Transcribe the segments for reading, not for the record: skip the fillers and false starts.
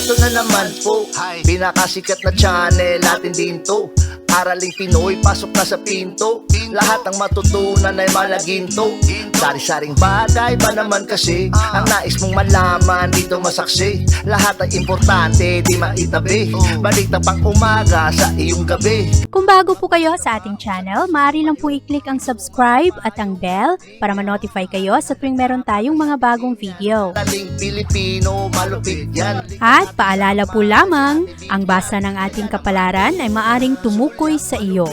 Eto na naman po, pinakasikat na channel natin din to. Araling Pinoy, pasok na sa pinto. Lahat ng matutunan ay malaginto. Sari-saring bagay ba naman kasi ang nais mong malaman dito masaksi. Lahat ay importante, di maitabi. Balik na pang umaga sa iyong gabi. Kung bago po kayo sa ating channel, maaari lang po i-click ang subscribe at ang bell para ma-notify kayo sa tuwing meron tayong mga bagong video. Dating Pilipino, malupit yan. At paalala po lamang, ang basa ng ating kapalaran ay maaring tumukoy sa iyo.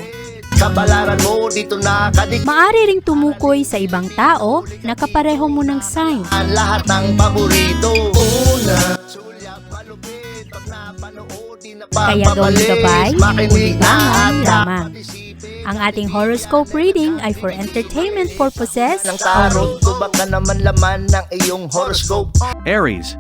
Kapalaran mo dito nakadik. Maaari ring tumukoy sa ibang tao na kapareho mo ng sign. Lahat ng paborito. Una, sulyap, malupit. Pag napanood, di na Kaya gawin gabay, makinig ulilangan na lamang. Ang ating horoscope reading ay for entertainment purposes ng tarot. only. Tubak ka naman laman ng iyong horoscope. Aries.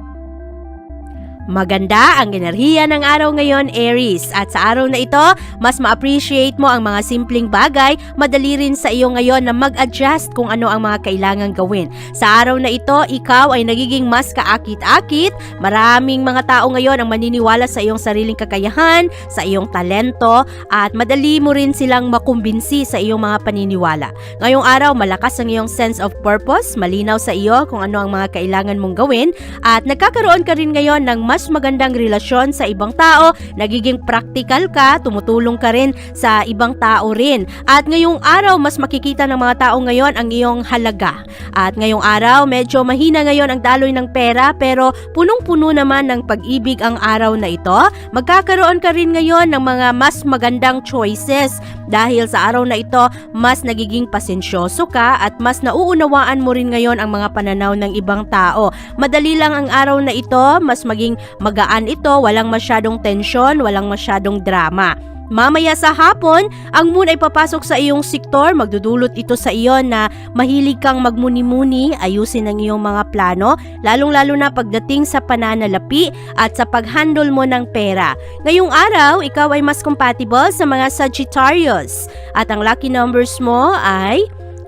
Maganda ang enerhiya ng araw ngayon, Aries. At sa araw na ito, mas ma-appreciate mo ang mga simpleng bagay. Madali rin sa iyo ngayon na mag-adjust kung ano ang mga kailangang gawin. Sa araw na ito, ikaw ay nagiging mas kaakit-akit. Maraming mga tao ngayon ang maniniwala sa iyong sariling kakayahan, sa iyong talento, at madali mo rin silang makumbinsi sa iyong mga paniniwala. Ngayong araw, malakas ang iyong sense of purpose, malinaw sa iyo kung ano ang mga kailangan mong gawin, at nagkakaroon ka rin ngayon ng mas magandang relasyon sa ibang tao, nagiging practical ka, tumutulong ka rin sa ibang tao rin. At ngayong araw, mas makikita ng mga tao ngayon ang iyong halaga. At ngayong araw, medyo mahina ngayon ang daloy ng pera, pero punong-puno naman ng pag-ibig ang araw na ito. Magkakaroon ka rin ngayon ng mga mas magandang choices. Dahil sa araw na ito, mas nagiging pasensyoso ka at mas nauunawaan mo rin ngayon ang mga pananaw ng ibang tao. Madali lang ang araw na ito, mas maging magaan ito, walang masyadong tensyon, walang masyadong drama. Mamaya sa hapon, ang moon ay papasok sa iyong sektor, magdudulot ito sa iyo na mahilig kang magmuni-muni, ayusin ang iyong mga plano, lalong-lalo na pagdating sa pananalapi at sa paghandle mo ng pera. Ngayong araw, ikaw ay mas compatible sa mga Sagittarius at ang lucky numbers mo ay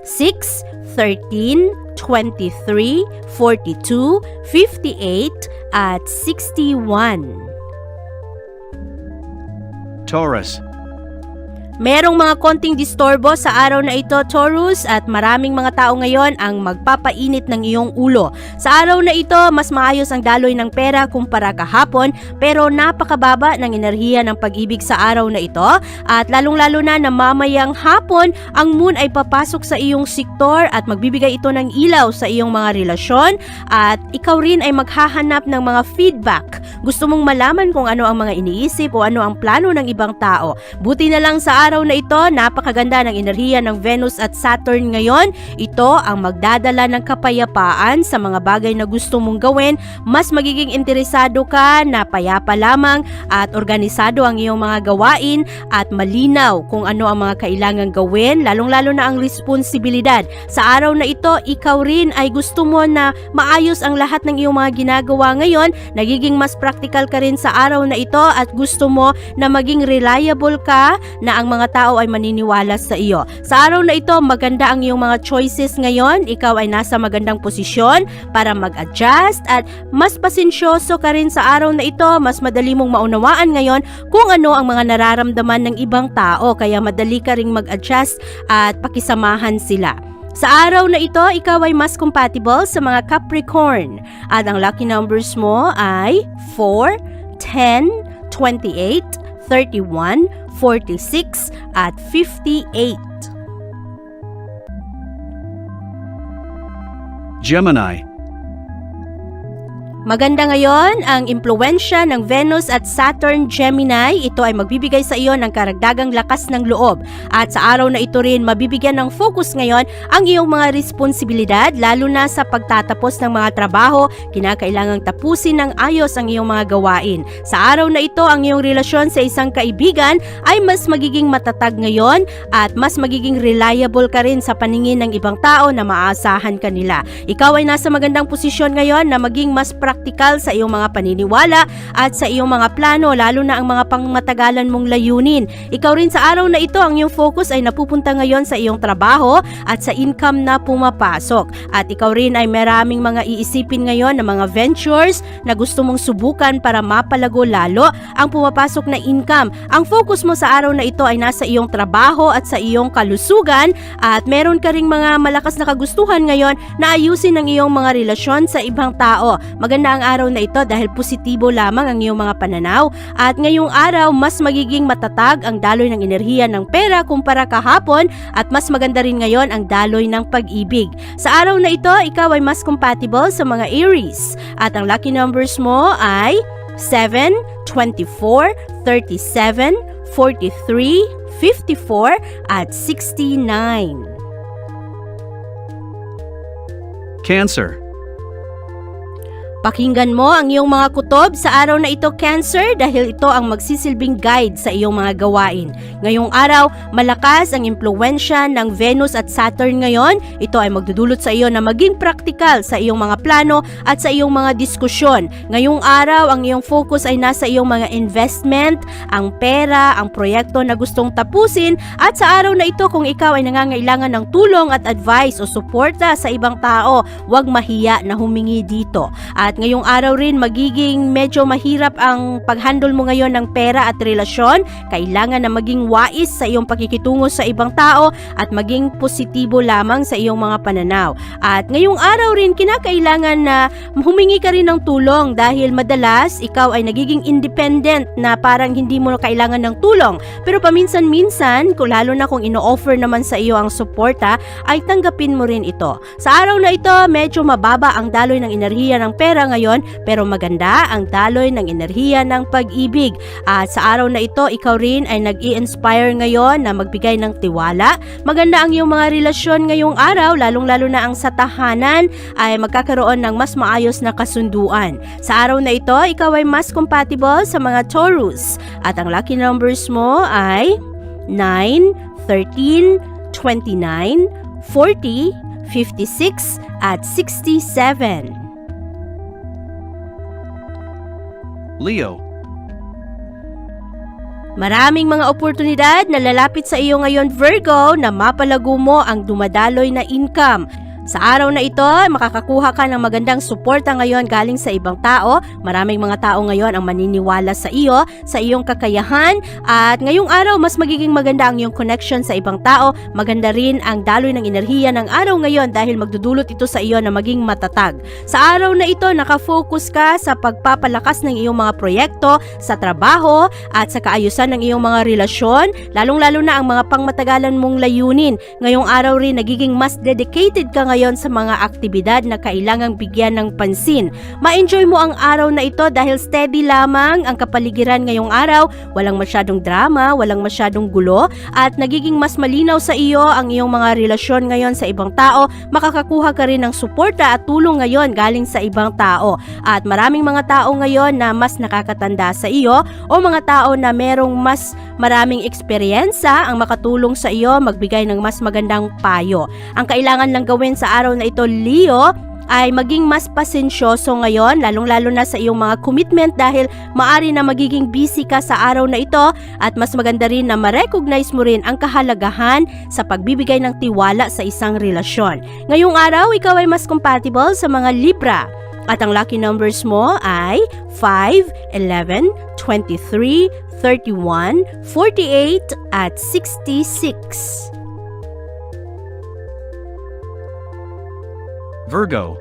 6, 13, 23, 42, 58, at 61. Taurus. Merong mga konting disturbo sa araw na ito, Taurus, at maraming mga tao ngayon ang magpapainit ng iyong ulo. Sa araw na ito, mas maayos ang daloy ng pera kumpara kahapon, pero napakababa ng enerhiya ng pag-ibig sa araw na ito. At lalong-lalo na mamayang hapon, ang moon ay papasok sa iyong sektor at magbibigay ito ng ilaw sa iyong mga relasyon. At ikaw rin ay maghahanap ng mga feedback. Gusto mong malaman kung ano ang mga iniisip o ano ang plano ng ibang tao. Buti na lang sa araw na ito, napakaganda ng enerhiya ng Venus at Saturn ngayon. Ito ang magdadala ng kapayapaan sa mga bagay na gusto mong gawin. Mas magiging interesado ka na payapa lamang at organisado ang iyong mga gawain at malinaw kung ano ang mga kailangang gawin, lalong-lalo na ang responsibilidad. Sa araw na ito, ikaw rin ay gusto mo na maayos ang lahat ng iyong mga ginagawa ngayon. Nagiging mas practical ka rin sa araw na ito at gusto mo na maging reliable ka, na ang mga tao ay maniniwala sa iyo. Sa araw na ito, maganda ang iyong mga choices ngayon. Ikaw ay nasa magandang posisyon para mag-adjust at mas pasensyoso ka rin sa araw na ito. Mas madali mong maunawaan ngayon kung ano ang mga nararamdaman ng ibang tao. Kaya madali ka ring mag-adjust at pakisamahan sila. Sa araw na ito, ikaw ay mas compatible sa mga Capricorn. At ang lucky numbers mo ay 4, 10, 28, 31, 46, at 58. Gemini. Maganda ngayon ang impluwensya ng Venus at Saturn Gemini. Ito ay magbibigay sa iyo ng karagdagang lakas ng loob. At sa araw na ito rin, mabibigyan ng focus ngayon ang iyong mga responsibilidad, lalo na sa pagtatapos ng mga trabaho. Kinakailangang tapusin ng ayos ang iyong mga gawain. Sa araw na ito, ang iyong relasyon sa isang kaibigan ay mas magiging matatag ngayon at mas magiging reliable ka rin sa paningin ng ibang tao na maaasahan ka nila. Ikaw ay nasa magandang posisyon ngayon na maging mas practical praktikal sa iyong mga paniniwala at sa iyong mga plano, lalo na ang mga pangmatagalan mong layunin. Ikaw rin sa araw na ito, ang iyong focus ay napupunta ngayon sa iyong trabaho at sa income na pumapasok. At ikaw rin ay maraming mga iisipin ngayon na mga ventures na gusto mong subukan para mapalago lalo ang pumapasok na income. Ang focus mo sa araw na ito ay nasa iyong trabaho at sa iyong kalusugan, at meron ka ring mga malakas na kagustuhan ngayon na ayusin ang iyong mga relasyon sa ibang tao. Maganda ang araw na ito dahil positibo lamang ang iyong mga pananaw, at ngayong araw mas magiging matatag ang daloy ng enerhiya ng pera kumpara kahapon, at mas maganda rin ngayon ang daloy ng pag-ibig. Sa araw na ito, ikaw ay mas compatible sa mga Aries, at ang lucky numbers mo ay 7, 24, 37, 43, 54 at 69. Cancer. Pakinggan mo ang iyong mga kutob sa araw na ito, Cancer, dahil ito ang magsisilbing guide sa iyong mga gawain. Ngayong araw, malakas ang impluwensya ng Venus at Saturn ngayon. Ito ay magdudulot sa iyo na maging praktikal sa iyong mga plano at sa iyong mga diskusyon. Ngayong araw, ang iyong focus ay nasa iyong mga investment, ang pera, ang proyekto na gustong tapusin, at sa araw na ito, kung ikaw ay nangangailangan ng tulong at advice o suporta sa ibang tao, huwag mahiya na humingi dito. At ngayong araw rin, magiging medyo mahirap ang paghandle mo ngayon ng pera at relasyon. Kailangan na maging wais sa iyong pakikitungo sa ibang tao at maging positibo lamang sa iyong mga pananaw. At ngayong araw rin, kinakailangan na humingi ka rin ng tulong dahil madalas ikaw ay nagiging independent na parang hindi mo kailangan ng tulong. Pero paminsan-minsan, lalo na kung ino-offer naman sa iyo ang suporta, ay tanggapin mo rin ito. Sa araw na ito, medyo mababa ang daloy ng enerhiya ng pera ngayon, pero maganda ang daloy ng enerhiya ng pag-ibig. At sa araw na ito, ikaw rin ay nag-i-inspire ngayon na magbigay ng tiwala. Maganda ang iyong mga relasyon ngayong araw, lalong-lalo na ang sa tahanan ay magkakaroon ng mas maayos na kasunduan. Sa araw na ito, ikaw ay mas compatible sa mga Taurus. At ang lucky numbers mo ay 9, 13, 29, 40, 56 at 67. Leo. Maraming mga oportunidad na lalapit sa iyo ngayon, Virgo, na mapalago mo ang dumadaloy na income. Sa araw na ito, makakakuha ka ng magandang suporta ngayon galing sa ibang tao. Maraming mga tao ngayon ang maniniwala sa iyo, sa iyong kakayahan, at ngayong araw mas magiging maganda ang iyong connection sa ibang tao. Maganda rin ang daloy ng enerhiya ng araw ngayon dahil magdudulot ito sa iyo na maging matatag. Sa araw na ito, nakafocus ka sa pagpapalakas ng iyong mga proyekto, sa trabaho, at sa kaayusan ng iyong mga relasyon, lalong-lalo na ang mga pangmatagalan mong layunin. Ngayong araw rin, nagiging mas dedicated ka ngayon sa mga aktibidad na kailangang bigyan ng pansin. Ma-enjoy mo ang araw na ito dahil steady lamang ang kapaligiran ngayong araw. Walang masyadong drama, walang masyadong gulo, at nagiging mas malinaw sa iyo ang iyong mga relasyon ngayon sa ibang tao. Makakakuha ka rin ng suporta at tulong ngayon galing sa ibang tao. At maraming mga tao ngayon na mas nakakatanda sa iyo o mga tao na merong mas maraming eksperyensya ang makatulong sa iyo, magbigay ng mas magandang payo. Ang kailangan lang gawin sa araw na ito, Leo, ay maging mas pasensyoso ngayon, lalong-lalo na sa iyong mga commitment dahil maari na magiging busy ka sa araw na ito, at mas maganda rin na ma-recognize mo rin ang kahalagahan sa pagbibigay ng tiwala sa isang relasyon. Ngayong araw, ikaw ay mas compatible sa mga Libra. At ang lucky numbers mo ay 5, 11, 23, 31, 48 at 66. Virgo.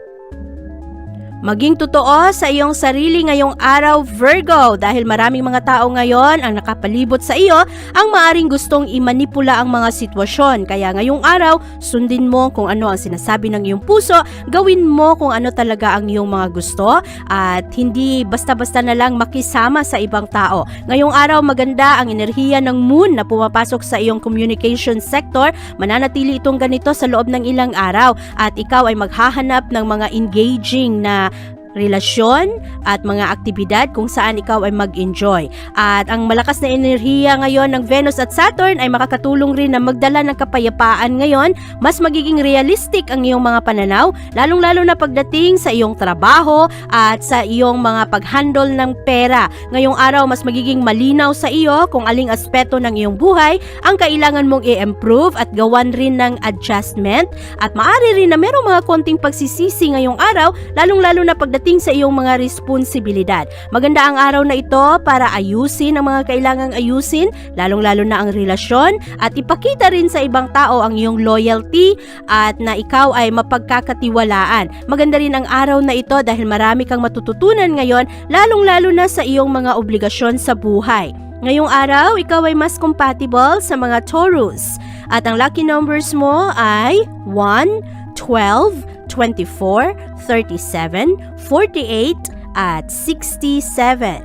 Maging totoo sa iyong sarili ngayong araw, Virgo, dahil maraming mga tao ngayon ang nakapalibot sa iyo ang maaring gustong imanipula ang mga sitwasyon. Kaya ngayong araw, sundin mo kung ano ang sinasabi ng iyong puso, gawin mo kung ano talaga ang iyong mga gusto, at hindi basta-basta na lang makisama sa ibang tao. Ngayong araw, maganda ang enerhiya ng moon na pumapasok sa iyong communication sector. Mananatili itong ganito sa loob ng ilang araw, at ikaw ay maghahanap ng mga engaging na relasyon at mga aktibidad kung saan ikaw ay mag-enjoy. At ang malakas na enerhiya ngayon ng Venus at Saturn ay makakatulong rin na magdala ng kapayapaan ngayon. Mas magiging realistic ang iyong mga pananaw, lalong-lalo na pagdating sa iyong trabaho at sa iyong mga pag-handle ng pera. Ngayong araw, mas magiging malinaw sa iyo kung aling aspeto ng iyong buhay ang kailangan mong i-improve at gawan rin ng adjustment. At maaari rin na merong mga konting pagsisisi ngayong araw, lalong-lalo na pagdating sa iyong mga responsibilidad. Maganda ang araw na ito para ayusin ang mga kailangang ayusin, lalong-lalo na ang relasyon, at ipakita rin sa ibang tao ang iyong loyalty at na ikaw ay mapagkakatiwalaan. Maganda rin ang araw na ito dahil marami kang matututunan ngayon, lalong-lalo na sa iyong mga obligasyon sa buhay. Ngayong araw, ikaw ay mas compatible sa mga Taurus. At ang lucky numbers mo ay 1, 12, 24, 37, 48, at 67.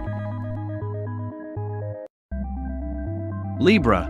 Libra.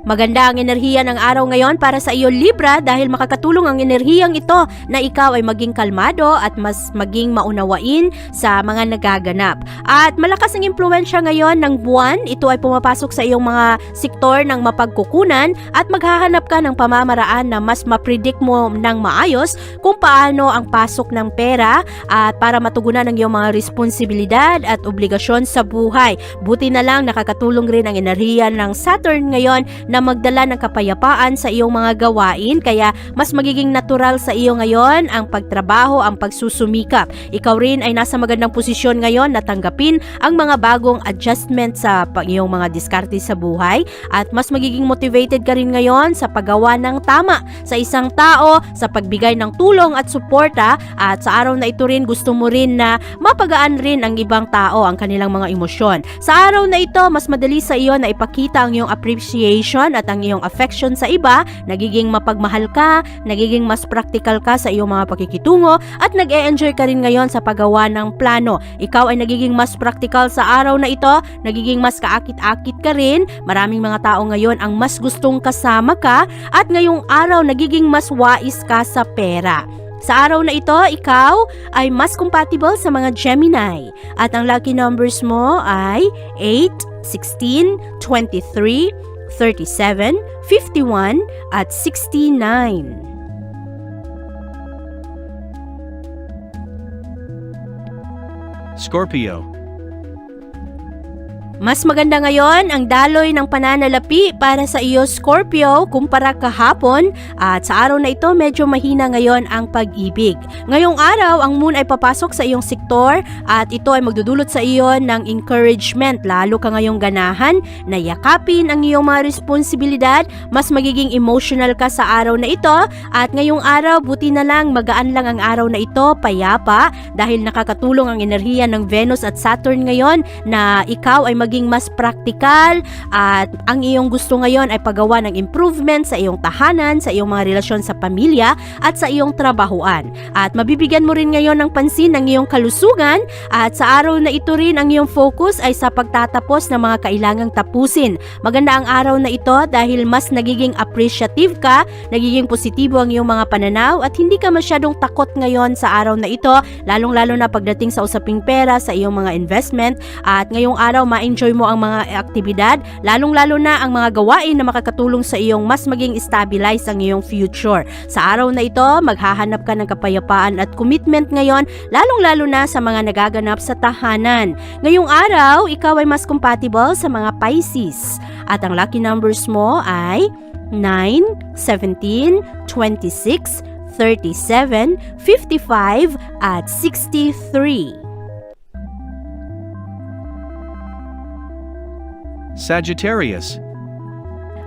Maganda ang enerhiya ng araw ngayon para sa iyo, Libra, dahil makakatulong ang enerhiyang ito na ikaw ay maging kalmado at mas maging maunawain sa mga nagaganap. At malakas ang impluwensya ngayon ng buwan. Ito ay pumapasok sa iyong mga sektor ng mapagkukunan at maghahanap ka ng pamamaraan na mas mapredict mo ng maayos kung paano ang pasok ng pera at para matugunan ang iyong mga responsibilidad at obligasyon sa buhay. Buti na lang nakakatulong rin ang enerhiya ng Saturn ngayon na magdala ng kapayapaan sa iyong mga gawain, kaya mas magiging natural sa iyo ngayon ang pagtrabaho, ang pagsusumikap. Ikaw rin ay nasa magandang posisyon ngayon na tanggapin ang mga bagong adjustment sa iyong mga diskarte sa buhay at mas magiging motivated ka rin ngayon sa paggawa ng tama sa isang tao, sa pagbigay ng tulong at suporta, at sa araw na ito rin gusto mo rin na mapagaan rin ang ibang tao ang kanilang mga emosyon. Sa araw na ito, mas madali sa iyo na ipakita ang iyong appreciation at ang iyong affection sa iba, nagiging mapagmahal ka, nagiging mas practical ka sa iyong mga pakikitungo, at nag-e-enjoy ka rin ngayon sa paggawa ng plano. Ikaw ay nagiging mas practical sa araw na ito, nagiging mas kaakit-akit ka rin, maraming mga tao ngayon ang mas gustong kasama ka, at ngayong araw nagiging mas wais ka sa pera. Sa araw na ito, ikaw ay mas compatible sa mga Gemini. At ang lucky numbers mo ay 8, 16, 23, 37, 51, at 69. Scorpio. Mas maganda ngayon ang daloy ng pananalapi para sa iyo, Scorpio, kumpara kahapon, at sa araw na ito medyo mahina ngayon ang pag-ibig. Ngayong araw, ang moon ay papasok sa iyong sektor at ito ay magdudulot sa iyo ng encouragement. Lalo ka ngayong ganahan na yakapin ang iyong mga responsibilidad, mas magiging emotional ka sa araw na ito, at ngayong araw buti na lang magaan lang ang araw na ito, payapa, dahil nakakatulong ang enerhiya ng Venus at Saturn ngayon na ikaw ay maging mas praktikal at ang iyong gusto ngayon ay paggawa ng improvement sa iyong tahanan, sa iyong mga relasyon sa pamilya at sa iyong trabahuan. At mabibigyan mo rin ngayon ng pansin ang iyong kalusugan, at sa araw na ito rin ang iyong focus ay sa pagtatapos ng mga kailangang tapusin. Maganda ang araw na ito dahil mas nagiging appreciative ka, nagiging positibo ang iyong mga pananaw at hindi ka masyadong takot ngayon sa araw na ito, lalong-lalo na pagdating sa usaping pera, sa iyong mga investment. At ngayong araw ma-enjoy mo ang mga aktibidad, lalong-lalo na ang mga gawain na makakatulong sa iyong mas maging stabilize ang iyong future. Sa araw na ito, maghahanap ka ng kapayapaan at commitment ngayon, lalong-lalo na sa mga nagaganap sa tahanan. Ngayong araw, ikaw ay mas compatible sa mga Pisces. At ang lucky numbers mo ay 9, 17, 26, 37, 55, at 63. Sagittarius.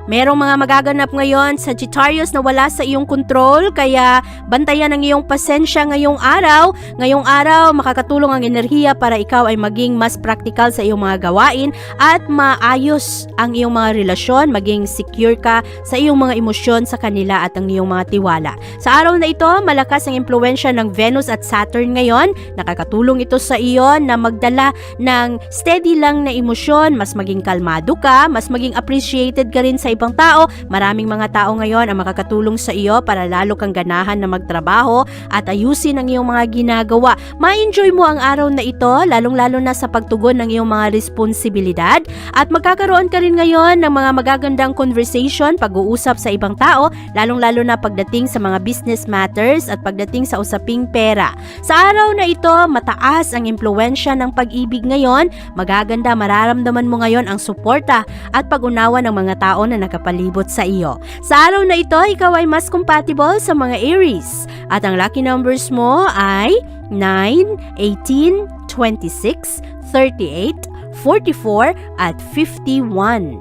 Merong mga magaganap ngayon, Sagittarius, na wala sa iyong kontrol, kaya bantayan ang iyong pasensya ngayong araw. Ngayong araw, makakatulong ang enerhiya para ikaw ay maging mas praktikal sa iyong mga gawain at maayos ang iyong mga relasyon, maging secure ka sa iyong mga emosyon sa kanila at ang iyong mga tiwala. Sa araw na ito, malakas ang impluwensya ng Venus at Saturn ngayon. Nakakatulong ito sa iyo na magdala ng steady lang na emosyon, mas maging kalmado ka, mas maging appreciated ka rin sa ibang tao. Maraming mga tao ngayon ang makakatulong sa iyo para lalo kang ganahan na magtrabaho at ayusin ang iyong mga ginagawa. Ma-enjoy mo ang araw na ito, lalong-lalo na sa pagtugon ng iyong mga responsibilidad at magkakaroon ka rin ngayon ng mga magagandang conversation, pag-uusap sa ibang tao, lalong-lalo na pagdating sa mga business matters at pagdating sa usaping pera. Sa araw na ito, mataas ang impluwensya ng pag-ibig ngayon, magaganda, mararamdaman mo ngayon ang suporta at pag-unawa ng mga tao na nakapalibot sa iyo. Sa araw na ito, ikaw ay mas compatible sa mga Aries at ang lucky numbers mo ay 9, 18, 26, 38, 44 at 51.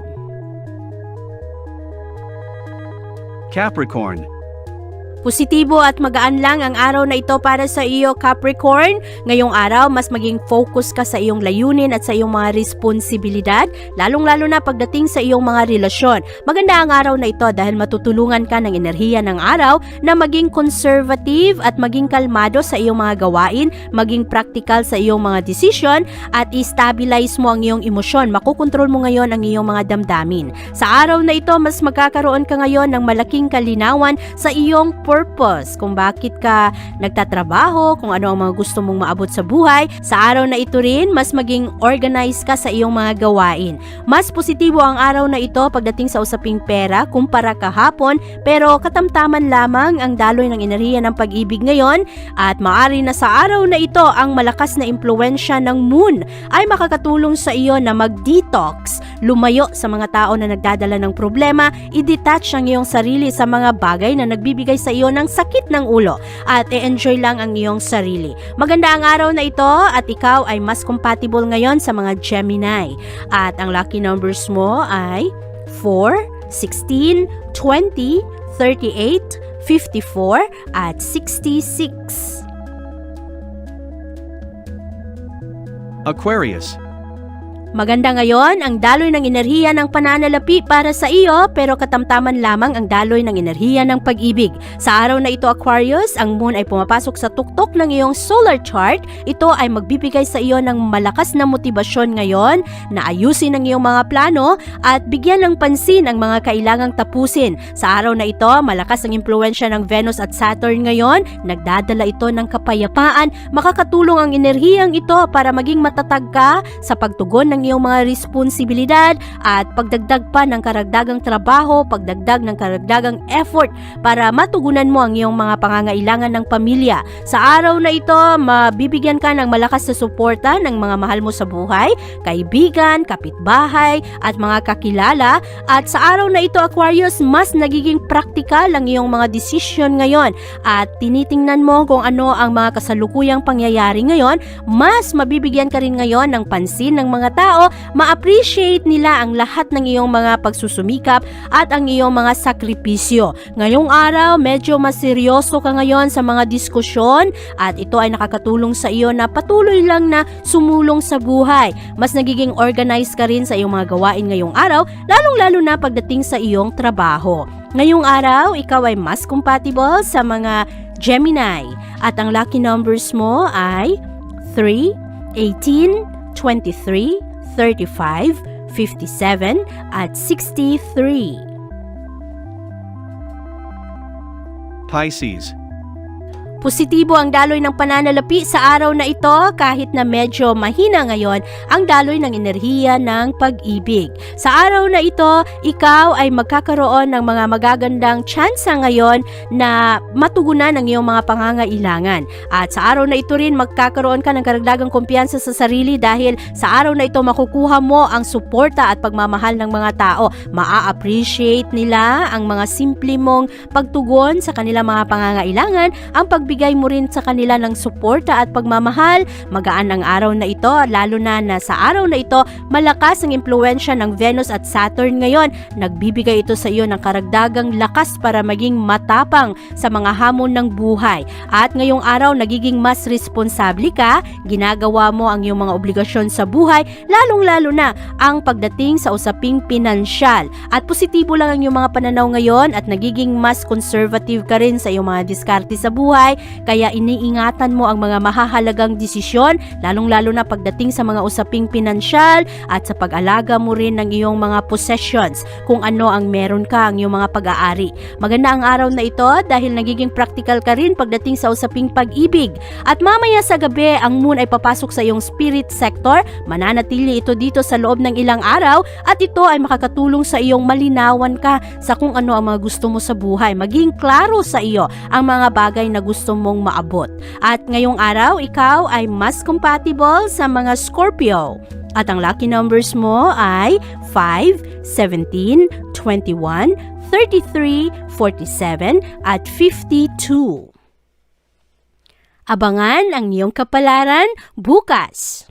Capricorn. Positibo at magaan lang ang araw na ito para sa iyo, Capricorn. Ngayong araw, mas maging focus ka sa iyong layunin at sa iyong mga responsibilidad, lalong-lalo na pagdating sa iyong mga relasyon. Maganda ang araw na ito dahil matutulungan ka ng enerhiya ng araw na maging conservative at maging kalmado sa iyong mga gawain, maging practical sa iyong mga decision at i-stabilize mo ang iyong emosyon. Makukontrol mo ngayon ang iyong mga damdamin. Sa araw na ito, mas magkakaroon ka ngayon ng malaking kalinawan sa iyong purpose, kung bakit ka nagtatrabaho, kung ano ang mga gusto mong maabot sa buhay. Sa araw na ito rin, mas maging organized ka sa iyong mga gawain. Mas positibo ang araw na ito pagdating sa usaping pera kumpara kahapon, pero katamtaman lamang ang daloy ng enerhiya ng pag-ibig ngayon at maaari na sa araw na ito ang malakas na impluwensya ng moon ay makakatulong sa iyo na mag-detox, lumayo sa mga tao na nagdadala ng problema, i-detach ang iyong sarili sa mga bagay na nagbibigay sa iyo ng sakit ng ulo at i-enjoy lang ang iyong sarili. Maganda ang araw na ito at ikaw ay mas compatible ngayon sa mga Gemini. At ang lucky numbers mo ay 4, 16, 20, 38, 54 at 66. Aquarius. Maganda ngayon ang daloy ng enerhiya ng pananalapi para sa iyo pero katamtaman lamang ang daloy ng enerhiya ng pag-ibig. Sa araw na ito, Aquarius, ang moon ay pumapasok sa tuktok ng iyong solar chart. Ito ay magbibigay sa iyo ng malakas na motibasyon ngayon na ayusin ang iyong mga plano at bigyan ng pansin ang mga kailangang tapusin. Sa araw na ito, malakas ang impluwensya ng Venus at Saturn ngayon. Nagdadala ito ng kapayapaan. Makakatulong ang enerhiyang ito para maging matatag ka sa pagtugon ng iyong mga responsibilidad at pagdagdag pa ng karagdagang trabaho, pagdagdag ng karagdagang effort para matugunan mo ang iyong mga pangangailangan ng pamilya. Sa araw na ito, mabibigyan ka ng malakas na suporta ng mga mahal mo sa buhay, kaibigan, kapitbahay at mga kakilala. At sa araw na ito, Aquarius, mas nagiging practical ang iyong mga desisyon ngayon at tinitingnan mo kung ano ang mga kasalukuyang pangyayari ngayon. Mas mabibigyan ka rin ngayon ng pansin ng mga tao, ma-appreciate nila ang lahat ng iyong mga pagsusumikap at ang iyong mga sakripisyo. Ngayong araw, medyo mas seryoso ka ngayon sa mga diskusyon at ito ay nakakatulong sa iyo na patuloy lang na sumulong sa buhay. Mas nagiging organized ka rin sa iyong mga gawain ngayong araw, lalong-lalo na pagdating sa iyong trabaho. Ngayong araw, ikaw ay mas compatible sa mga Gemini at ang lucky numbers mo ay 3, 18, 23, 35, 57 at 63. Pisces. Positibo ang daloy ng pananalapi sa araw na ito kahit na medyo mahina ngayon ang daloy ng enerhiya ng pag-ibig. Sa araw na ito, ikaw ay magkakaroon ng mga magagandang tsansa ngayon na matugunan ang iyong mga pangangailangan. At sa araw na ito rin magkakaroon ka ng karagdagang kumpiyansa sa sarili dahil sa araw na ito makukuha mo ang suporta at pagmamahal ng mga tao. Maa-appreciate nila ang mga simple mong pagtugon sa kanilang mga pangangailangan, ang pagbigay mo rin sa kanila ng suporta at pagmamahal. Magaan ang araw na ito, lalo na sa araw na ito, malakas ang impluwensya ng Venus at Saturn ngayon. Nagbibigay ito sa iyo ng karagdagang lakas para maging matapang sa mga hamon ng buhay. At ngayong araw, nagiging mas responsable ka, ginagawa mo ang iyong mga obligasyon sa buhay, lalong-lalo na ang pagdating sa usaping pinansyal. At positibo lang ang iyong mga pananaw ngayon at nagiging mas conservative ka rin sa iyong mga diskarte sa buhay. Kaya iniingatan mo ang mga mahahalagang desisyon, lalong-lalo na pagdating sa mga usaping pinansyal at sa pag-alaga mo rin ng iyong mga possessions, kung ano ang meron ka, ang iyong mga pag-aari. Maganda ang araw na ito dahil nagiging practical ka rin pagdating sa usaping pag-ibig. At mamaya sa gabi, ang moon ay papasok sa iyong spirit sector, mananatili ito dito sa loob ng ilang araw at ito ay makakatulong sa iyong malinawan ka sa kung ano ang mga gusto mo sa buhay. Maging klaro sa iyo ang mga bagay na gusto mong maabot. At ngayong araw, ikaw ay mas compatible sa mga Scorpio. At ang lucky numbers mo ay 5, 17, 21, 33, 47 at 52. Abangan ang iyong kapalaran bukas.